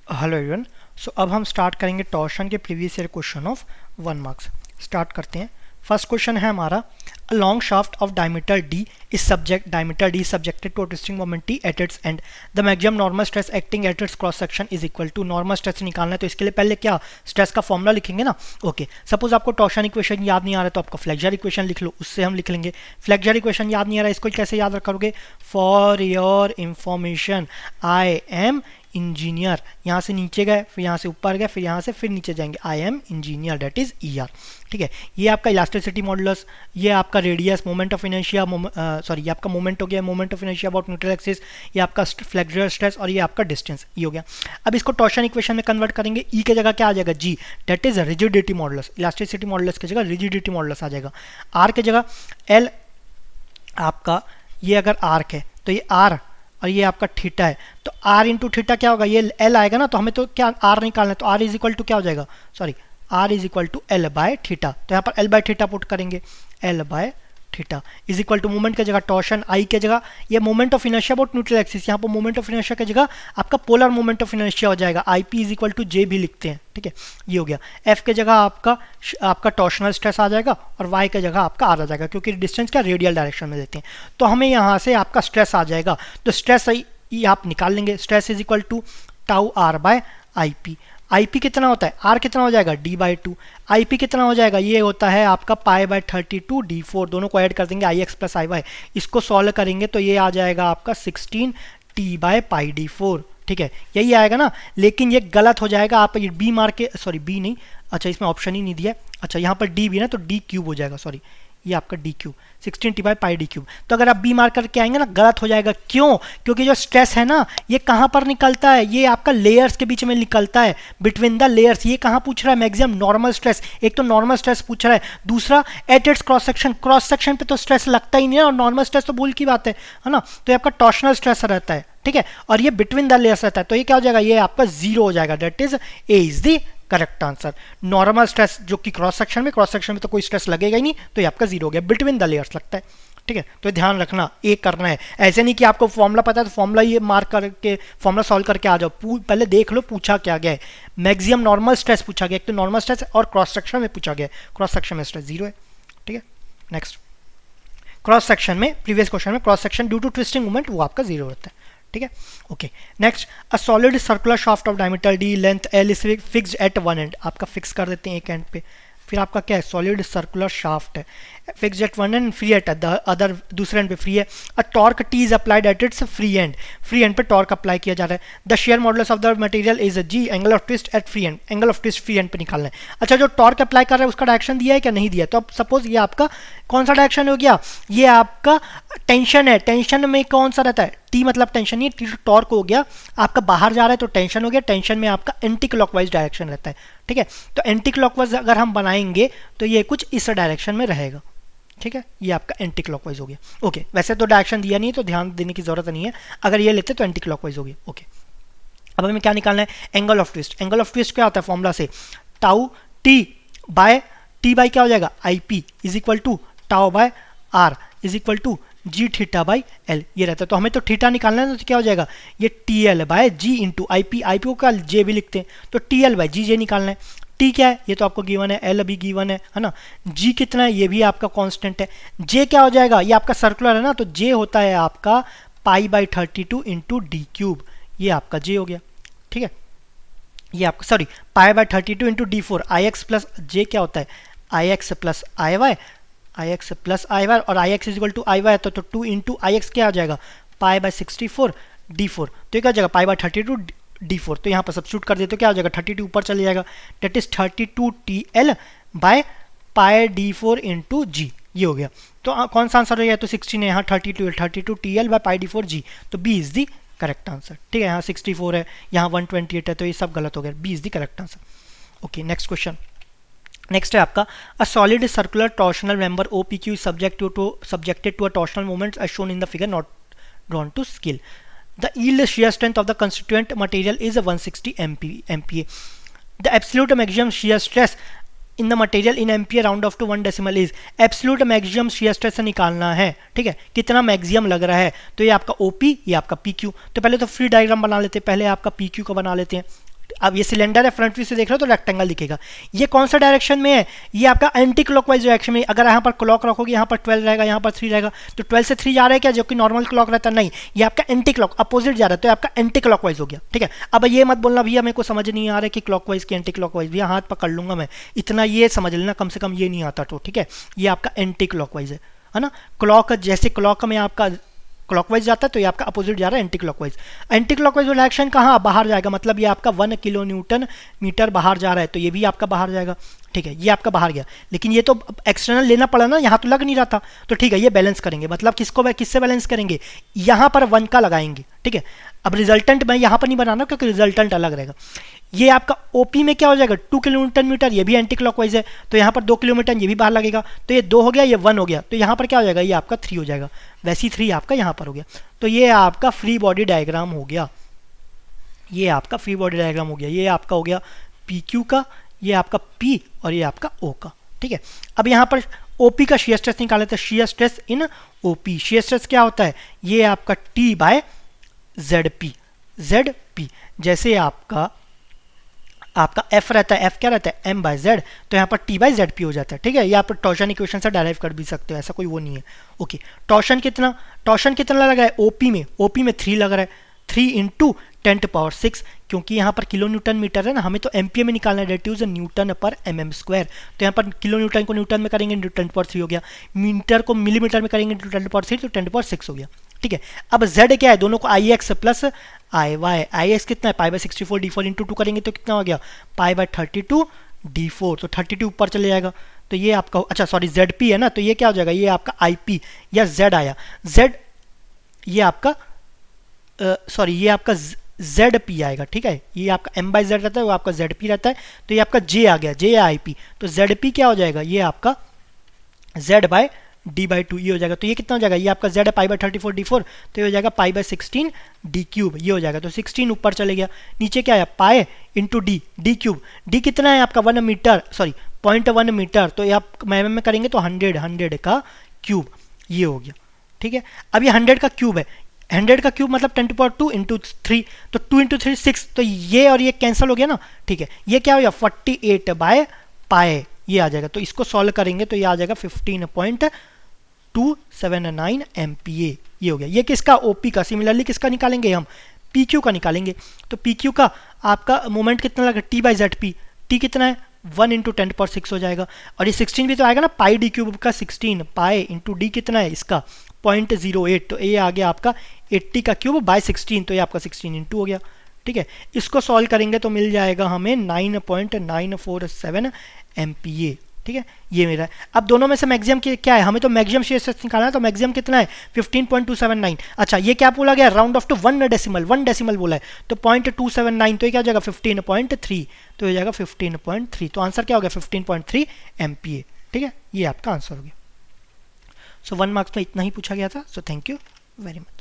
Hello everyone. सो अब हम start करेंगे टॉर्शन के previous year question of 1 marks. Start करते हैं। फर्स्ट क्वेश्चन है हमारा, a long shaft of diameter D is subjected to a twisting moment T at its end the maximum normal stress acting at its cross section is equal to. Normal stress निकालना है तो इसके लिए पहले क्या stress का formula लिखेंगे ना। ओके, सपोज आपको टॉर्शन इक्वेशन याद नहीं आ रहा है तो आपका फ्लेक्सर इक्वेशन लिख लो, उससे हम लिख लेंगे। फ्लेक्सर इक्वेशन याद नहीं आ रहा है, इसको कैसे याद करोगे? For your information I am engineer. यहाँ से नीचे गए, फिर यहाँ से ऊपर गए, फिर यहाँ से फिर नीचे जाएंगे। I am engineer, that is E R. ठीक है, ये आपका इलास्टिसिटी मॉडुलस, ये आपका रेडियस, मोमेंट ऑफ इनर्शिया, ये आपका मोमेंट हो गया, moment of inertia about neutral axis, ये आपका फ्लेक्सुरल स्ट्रेस और ये आपका डिस्टेंस, ये हो गया। अब इसको टॉर्शन इक्वेशन में कन्वर्ट करेंगे। ई के जगह क्या आ जाएगा? G, that is rigidity modulus. Elasticity modulus की जगह रिजिडिटी मॉडुलस आ जाएगा। आर के जगह एल आपका, ये अगर आर्क है तो ये आर और ये आपका थीटा है, तो आर इंटू थीटा क्या होगा? ये एल आएगा ना, तो हमें तो क्या आर निकालना है, तो आर इज इक्वल टू क्या हो जाएगा? Sorry, R is equal to L by theta. तो यहाँ पर एल बाय थीटा पुट करेंगे, L by theta is equal to moment की जगह टॉर्शन, आई के जगह ये moment of inertia about neutral axis, यहाँ पर मोमेंट ऑफ इनर्शिया की जगह आपका पोलर मोमेंट ऑफ इनर्शिया हो जाएगा, I P is equal to J भी लिखते हैं। ठीक है, ये हो गया। एफ के जगह आपका टॉर्शनल स्ट्रेस आ जाएगा और वाई के जगह आपका आर आ जाएगा, क्योंकि डिस्टेंस क्या रेडियल डायरेक्शन में देते हैं। तो हमें यहाँ से आपका स्ट्रेस आ जाएगा, तो स्ट्रेस ये आप निकाल लेंगे। Stress is equal to tau R by I P. I P कितना होता है? आर कितना हो जाएगा? D by two. I P कितना हो जाएगा? ये होता है आपका पाई बाय 32 डी 4। दोनों को ऐड कर देंगे, आई एक्स प्लस आई वाई। इसको सॉल्व करेंगे तो ये आ जाएगा आपका 16 टी बाय पाई डी 4। ठीक है, यही आएगा ना। लेकिन ये गलत हो जाएगा, आप ये बी मार के, सॉरी बी नहीं, अच्छा इसमें ऑप्शन ही नहीं दिया। अच्छा यहाँ पर डी भी ना, तो डी क्यूब हो जाएगा, सॉरी ये आपका D cube, 16 T by pi D cube. तो अगर आप बी मार्क करके आएंगे ना, गलत हो जाएगा। क्यों? क्योंकि जो स्ट्रेस है ना, ये कहाँ पर निकलता है? ये आपका लेयर्स के बीच में निकलता है, बिटवीन द लेयर्स। ये कहाँ पूछ रहा है? Maximum normal stress. एक तो नॉर्मल स्ट्रेस पूछ रहा है, दूसरा eight its cross section. Cross section पे तो स्ट्रेस लगता ही नहीं है, और नॉर्मल स्ट्रेस तो भूल की बात है ना। तो ये आपका टॉर्शनल स्ट्रेस रहता है, ठीक है, और ये बिटवीन द लेयर्स रहता है। तो ये क्या हो जाएगा? ये आपका जीरो हो जाएगा, that is a is the correct answer. Normal stress जो कि क्रॉस सेक्शन में तो कोई स्ट्रेस लगेगा ही नहीं, तो ये आपका जीरो हो गया, बिटवीन द लेयर्स लगता है। ठीक है, तो ध्यान रखना, ए करना है। ऐसे नहीं कि आपको फॉर्मूला पता है तो फॉर्मूला ये मार्क करके फॉर्मूला सॉल्व करके आ जाओ। पहले देख लो पूछा क्या गया है। मैक्सिमम नॉर्मल स्ट्रेस पूछा गया, एक तो नॉर्मल स्ट्रेस और क्रॉस सेक्शन में पूछा गया। क्रॉस सेक्शन में स्ट्रेस जीरो है। ठीक है, नेक्स्ट। क्रॉस सेक्शन में प्रीवियस क्वेश्चन में cross section due to twisting movement वो आपका जीरो रहता है। ठीक है, okay. Next, a solid circular shaft of diameter D length L is fixed at one end. आपका फिक्स कर देते हैं एक एंड पे, फिर आपका क्या है? सॉलिड सर्कुलर शाफ्ट है, fixed at one end free at the other, दूसरे एंड पे फ्री है। A torque T is applied at its free end पे टॉर्क अप्लाई किया जा रहा है। The shear modulus of the material is G, angle of twist at free end, angle of twist free end पे निकालना है। अच्छा, जो टॉर्क अप्लाई कर रहा है उसका डायरेक्शन दिया है क्या? नहीं दिया। तो अब सपोज ये आपका कौन सा डायरेक्शन हो गया? ये आपका टेंशन है। टेंशन में कौन सा रहता है? टी मतलब टेंशन, ये टी टॉर्क हो गया, आपका बाहर जा रहा है तो टेंशन हो गया। टेंशन में आपका एंटी क्लॉकवाइज डायरेक्शन रहता है। ठीक है, तो एंटी क्लॉकवाइज अगर हम बनाएंगे तो ये कुछ इस डायरेक्शन में रहेगा। ठीक है, ये आपका एंटी क्लॉकवाइज हो गया। ओके, वैसे तो डायरेक्शन दिया नहीं है तो ध्यान देने की जरूरत नहीं है, अगर ये लेते तो एंटी क्लॉकवाइज हो गया। ओके, अब हमें क्या निकालना है? Angle of twist. Angle of twist क्या होता है? फॉर्मूला से टाउ टी बाय क्या हो जाएगा? I P is equal to tau by R is equal to G theta by L, ये रहता है। तो हमें तो थीटा निकालना है, तो क्या हो जाएगा? ये T L by G into I P को क्या जे भी लिखते हैं, तो T L by G J निकालना है। टी क्या है? ये तो आपको गिवन है, एल अभी गिवन है ना। जी कितना है? ये भी आपका कांस्टेंट है। जे क्या हो जाएगा? ये आपका सर्कुलर है ना, तो जे होता है आपका pi by 32 into D cube, ये आपका जे हो गया। ठीक है, ये आपका sorry pi by 32 into D 4। I X plus J क्या होता है? I X plus I Y, I X plus I Y, और I X is equal to I Y, तो 2 इंटू आई एक्स क्या आ जाएगा? Pi by 64 D 4। तो ये क्या हो जाएगा? Pi by 32 D 4। तो यहाँ पर सब्स्टिट्यूट कर देते तो क्या हो जाएगा? 32 ऊपर चले जाएगा, that is 32 T L by pi D 4 into G, ये हो गया। तो कौन सा आंसर हो गया? तो 16 है, यहाँ 32 T L by pi D 4 G, तो B is the correct answer. ठीक है, यहाँ 64 है, यहाँ 128 है, तो ये सब गलत हो गया, B is the correct answer. Okay, next question. Next है आपका, a solid circular torsional member OPQ is subjected to a torsional movement as shown in the figure not drawn to scale. The yield shear strength of the constituent material is 160 MPa. The absolute maximum shear stress in the material in MPa round off to 1 decimal is. absolute maximum shear stress निकालना है। ठीक है, कितना maximum लग रहा है? तो ये आपका OP, ये आपका PQ। तो पहले तो फ्री डायग्राम बना लेते हैं, पहले आपका PQ को बना लेते हैं। अब ये सिलेंडर है, फ्रंट व्यू से देख रहे हो तो रेक्टेंगल दिखेगा। ये कौन सा डायरेक्शन में है, ये आपका एंटी क्लॉकवाइज डायरेक्शन में। अगर यहाँ पर क्लॉक रखोगे, यहाँ पर 12 रहेगा, यहाँ पर 3 रहेगा, तो 12 से 3 जा रहा है क्या, जो कि नॉर्मल क्लॉक रहता है, नहीं, ये आपका एंटी क्लॉक अपोजिट जा रहा है, तो आपका एंटी क्लॉकवाइज हो गया। ठीक है, अब ये मत बोलना भैया मेरे को समझ नहीं आ रहा है कि क्लॉकवाइज की एंटी क्लॉकवाइज, भैया हाथ पकड़ लूंगा मैं, इतना ये समझ लेना कम से कम, ये नहीं आता तो। ठीक है, ये आपका एंटी क्लॉकवाइज है ना। क्लॉक जैसे क्लॉक में आपका क्लॉकवाइज जाता है, तो ये आपका अपोजिट जा रहा है anti clockwise. Anti clockwise direction कहाँ, बाहर जाएगा, मतलब ये आपका 1 किलो न्यूटन मीटर बाहर जा रहा है, तो ये भी आपका बाहर जाएगा। ठीक है, ये आपका बाहर गया, लेकिन ये तो एक्सटर्नल लेना पड़ा ना, यहाँ तो लग नहीं रहा था, तो ठीक है, ये बैलेंस करेंगे। मतलब किससे बैलेंस करेंगे, यहाँ पर 1 का लगाएंगे। ठीक है, अब रिजल्टेंट मैं यहाँ पर नहीं बनाना क्योंकि रिजल्टेंट अलग रहेगा। ये आपका ओपी में क्या हो जाएगा, 2 किलो न्यूटन मीटर, ये भी एंटी क्लॉकवाइज है, तो यहाँ पर 2 किलोमीटर, ये भी बाहर लगेगा, तो ये 2 हो गया, ये 1 हो गया, तो यहाँ पर क्या हो जाएगा, ये आपका 3 हो जाएगा, वैसी 3 आपका यहाँ पर हो गया। तो ये आपका फ्री बॉडी डायग्राम हो गया, ये आपका फ्री बॉडी डायग्राम हो गया। ये आपका हो गया पी क्यू का, ये आपका पी और ये आपका ओ का। ठीक है, अब यहाँ पर ओपी का शियर स्ट्रेस निकाले थे, shear stress in OP. Shear stress क्या होता है, ये आपका टी बाय जेड पी। जैसे आपका एफ रहता है, एफ क्या रहता है, एम बाय जेड, तो यहाँ पर टी बाय जेड पी हो जाता है। ठीक है, ये आप टॉर्शन इक्वेशन से डायराइव कर भी सकते हो, ऐसा कोई वो नहीं है। ओके, टॉर्शन कितना लगा है ओपी में 3 लग रहा है, 3 इंटू 10⁻⁶, क्योंकि यहाँ पर किलो न्यूटन मीटर है ना, हमें तो एमपीए में निकालना है, डेट इज न्यूटन पर mm स्क्वायर। तो यहाँ पर किलो न्यूटन को न्यूटन में करेंगे तो 10⁻³ हो गया, मीटर को मिलीमीटर में करेंगे तो 10⁻³ तो 10⁻6 हो गया। ठीक है, अब z क्या है, दोनों को आई X plus I Y, I x कितना है π/64, d4 इंटू 2 करेंगे तो कितना हो गया π/32 d4, तो 32 ऊपर चले जाएगा। तो ये आपका, अच्छा सॉरी zp है ना, तो ये क्या हो जाएगा, ये आपका ip या z आया, z ये आपका सॉरी ये आपका ZP आएगा। ठीक है, ये आपका m/z रहता है, वो आपका ZP रहता है, तो ये आपका J आ गया, J या IP, तो ZP क्या हो जाएगा, ये आपका Z/d/2 ये हो जाएगा। तो ये कितना हो जाएगा, ये आपका Z है π/34 d4, तो ये हो जाएगा π/16 d³ ये हो जाएगा। तो 16 ऊपर चले गया, नीचे क्या है pi into D, d³, d कितना है आपका 1 मीटर, सॉरी 0.1 मीटर, तो ये आप mm में करेंगे तो 100 का क्यूब ये हो गया। ठीक है, अब ये 100 का क्यूब है, 100 का क्यूब मतलब 10⁻² इंटू 3, तो 2 इंटू 3 6, तो ये और ये कैंसिल हो गया ना। ठीक है, ये क्या हो गया 48/π ये आ जाएगा। तो इसको सॉल्व करेंगे तो ये आ जाएगा 15.279 MPa ये हो गया। ये किसका, ओपी का। सिमिलरली किसका निकालेंगे हम, PQ का निकालेंगे। तो PQ का आपका मोमेंट कितना लगा, T/ZP, T कितना है 1 इंटू 10⁻6 हो जाएगा, और ये 16 भी तो आएगा ना, पाई d³ का 16, पाई इंटू डी कितना है इसका 0.08, तो ये आ गया आपका 80 का क्यूब बाय 16, तो ये आपका 16 इंटू हो गया। ठीक है, इसको सॉल्व करेंगे तो मिल जाएगा हमें 9.947 MPa। ठीक है, ये मेरा है। अब दोनों में से मैक्सिमम क्या है, हमें तो मैक्सिमम शियर स्ट्रेस निकालना है, तो मैक्सिमम कितना है 15.279। अच्छा, ये क्या बोला गया, राउंड ऑफ टू 1 डेसिमल बोला है, तो 0.279, तो ये क्या हो जाएगा 15.3, तो हो जाएगा 15.3, तो आंसर क्या हो गया 15.3 MPa। ठीक है, ये आपका आंसर हो गया। सो 1 मार्क्स में इतना ही पूछा गया था। So thank you very much.